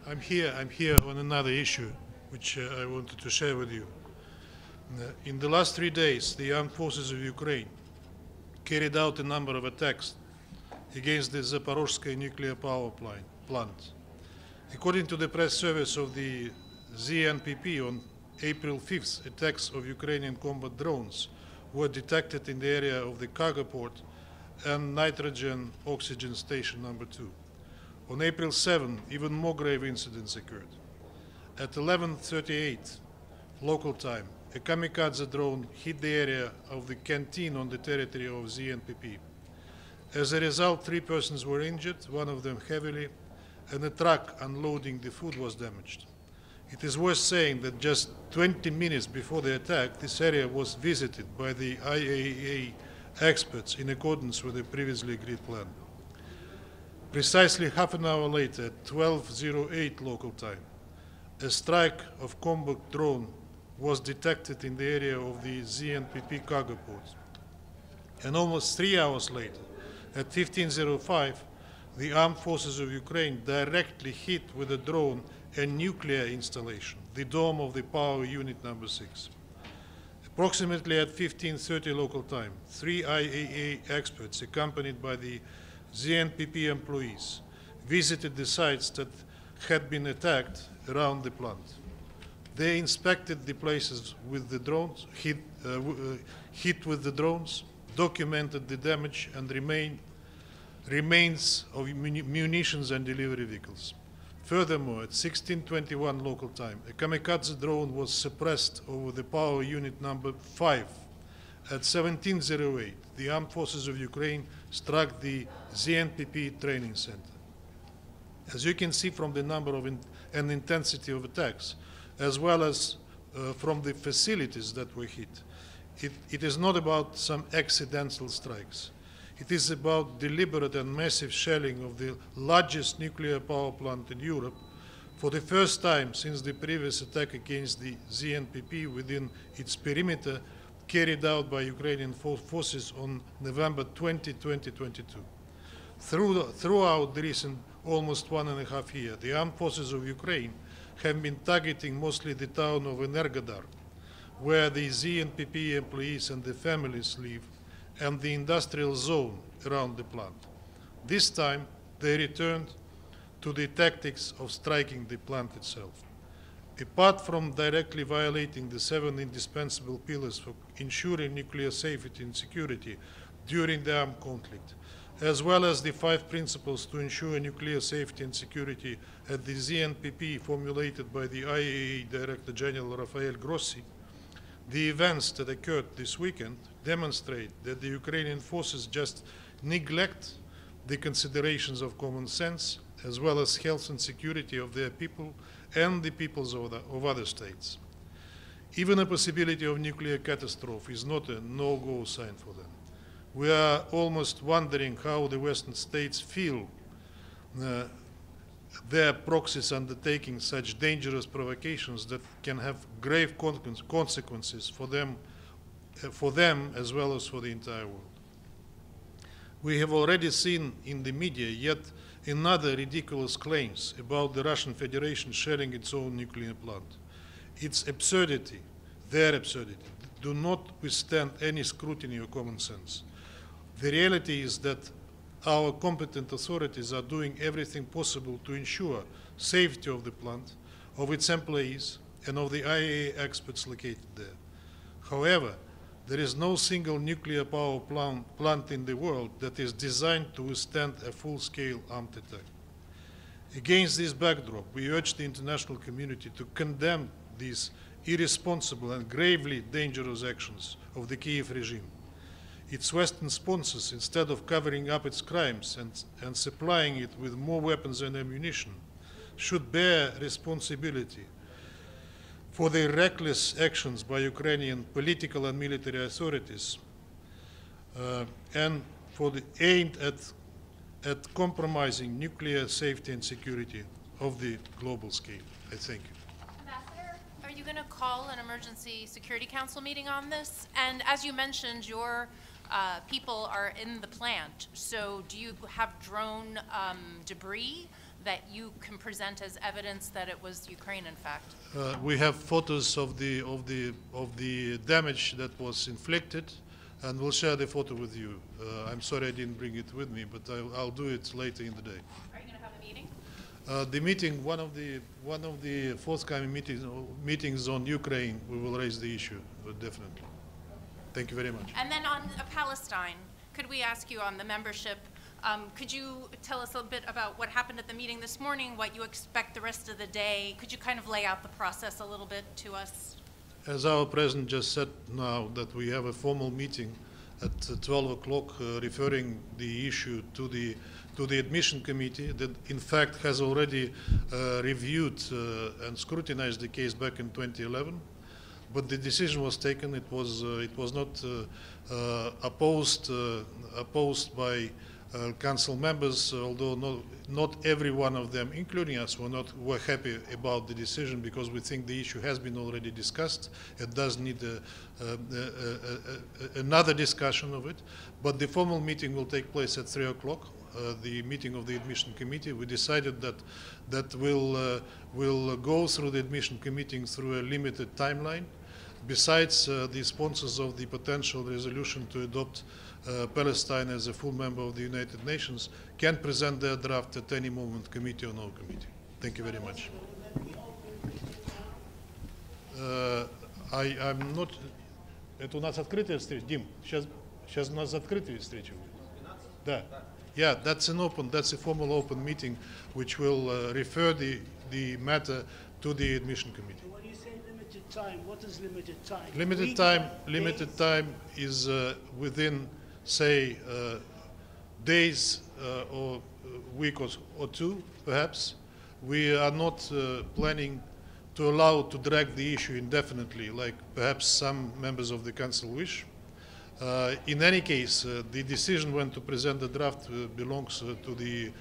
I'm here on another issue, which I wanted to share with you. In the last 3 days, the armed forces of Ukraine carried out a number of attacks against the Zaporizhzhia nuclear power plant. According to the press service of the ZMPP, on April 5th, attacks of Ukrainian combat drones were detected in the area of the cargo port and nitrogen oxygen station number 2. On April 7, even more grave incidents occurred. At 11:38 local time, a Kamikaze drone hit the area of the canteen on the territory of ZNPP. As a result, 3 persons were injured, one of them heavily, and a truck unloading the food was damaged. It is worth saying that just 20 minutes before the attack, this area was visited by the IAEA experts in accordance with the previously agreed plan. Precisely half an hour later, at 12:08 local time, a strike of combat drone was detected in the area of the ZNPP cargo port. And almost 3 hours later, at 15:05, the armed forces of Ukraine directly hit with a drone a nuclear installation, the dome of the power unit number 6. Approximately at 15:30 local time, 3 IAEA experts, accompanied by the ZNPP employees, visited the sites that had been attacked around the plant. They inspected the places with the drones, hit with the drones, documented the damage and remains of munitions and delivery vehicles. Furthermore, at 16:21 local time, a Kamikaze drone was suppressed over the power unit number 5. At 17:08, the armed forces of Ukraine struck the ZNPP training center. As you can see from the number of and intensity of attacks, as well as from the facilities that were hit, it is not about some accidental strikes. It is about deliberate and massive shelling of the largest nuclear power plant in Europe for the first time since the previous attack against the ZNPP within its perimeter carried out by Ukrainian forces on November 20, 2022. Throughout the recent almost 1.5 years, the armed forces of Ukraine have been targeting mostly the town of Energodar, where the ZNPP employees and their families live, and the industrial zone around the plant. This time, they returned to the tactics of striking the plant itself. Apart from directly violating the 7 indispensable pillars for ensuring nuclear safety and security during the armed conflict, as well as the 5 principles to ensure nuclear safety and security at the ZNPP formulated by the IAEA Director General Rafael Grossi, the events that occurred this weekend demonstrate that the Ukrainian forces just neglect the considerations of common sense, as well as health and security of their people and the peoples of other states. Even a possibility of nuclear catastrophe is not a no-go sign for them. We are almost wondering how the Western states feel their proxies undertaking such dangerous provocations that can have grave consequences for them as well as for the entire world. We have already seen in the media yet another ridiculous claims about the Russian Federation sharing its own nuclear plant. Its absurdity, their absurdity, do not withstand any scrutiny or common sense. The reality is that our competent authorities are doing everything possible to ensure safety of the plant, of its employees, and of the IAEA experts located there. However, there is no single nuclear power plant in the world that is designed to withstand a full-scale armed attack. Against this backdrop, we urge the international community to condemn these irresponsible and gravely dangerous actions of the Kyiv regime. Its Western sponsors, instead of covering up its crimes and supplying it with more weapons and ammunition, should bear responsibility for the reckless actions by Ukrainian political and military authorities and for the aimed at compromising nuclear safety and security of the global scale. I thank you. Ambassador, are you going to call an emergency Security Council meeting on this? And as you mentioned, your people are in the plant, so do you have drone debris that you can present as evidence that it was Ukraine, in fact? We have photos of the damage that was inflicted, and we'll share the photo with you. I'm sorry I didn't bring it with me, but I'll do it later in the day. Are you going to have a meeting? The meeting, one of the forthcoming meetings on Ukraine, we will raise the issue, definitely. Thank you very much. And then on Palestine, could we ask you on the membership, could you tell us a bit about what happened at the meeting this morning, what you expect the rest of the day? Could you kind of lay out the process a little bit to us? As our president just said now, that we have a formal meeting at 12 o'clock referring the issue to the admission committee that in fact has already reviewed and scrutinized the case back in 2011. But the decision was taken. It was not opposed by council members, although not every one of them, including us, were happy about the decision, because we think the issue has been already discussed. It does need another discussion of it. But the formal meeting will take place at 3 o'clock. The meeting of the admission committee. We decided that we'll go through the admission committee through a limited timeline. Besides, the sponsors of the potential resolution to adopt Palestine as a full member of the United Nations can present their draft at any moment, committee or no committee. Thank you very much. I'm not... Это у нас открытая встреча, Дим. Сейчас у нас закрытая встреча. Да. Yeah, that's a formal open meeting which will refer the matter to the admission committee. When you say limited time, what is limited time? Limited time is within, say, days or a week or two, perhaps. We are not planning to allow to drag the issue indefinitely, like perhaps some members of the council wish. In any case, the decision when to present the draft belongs to the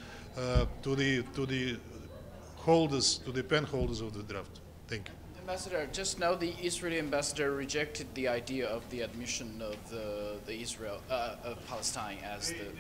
holders, to the pen holders of the draft. Thank you. Ambassador, just now the Israeli ambassador rejected the idea of the admission of the Israel of Palestine as the.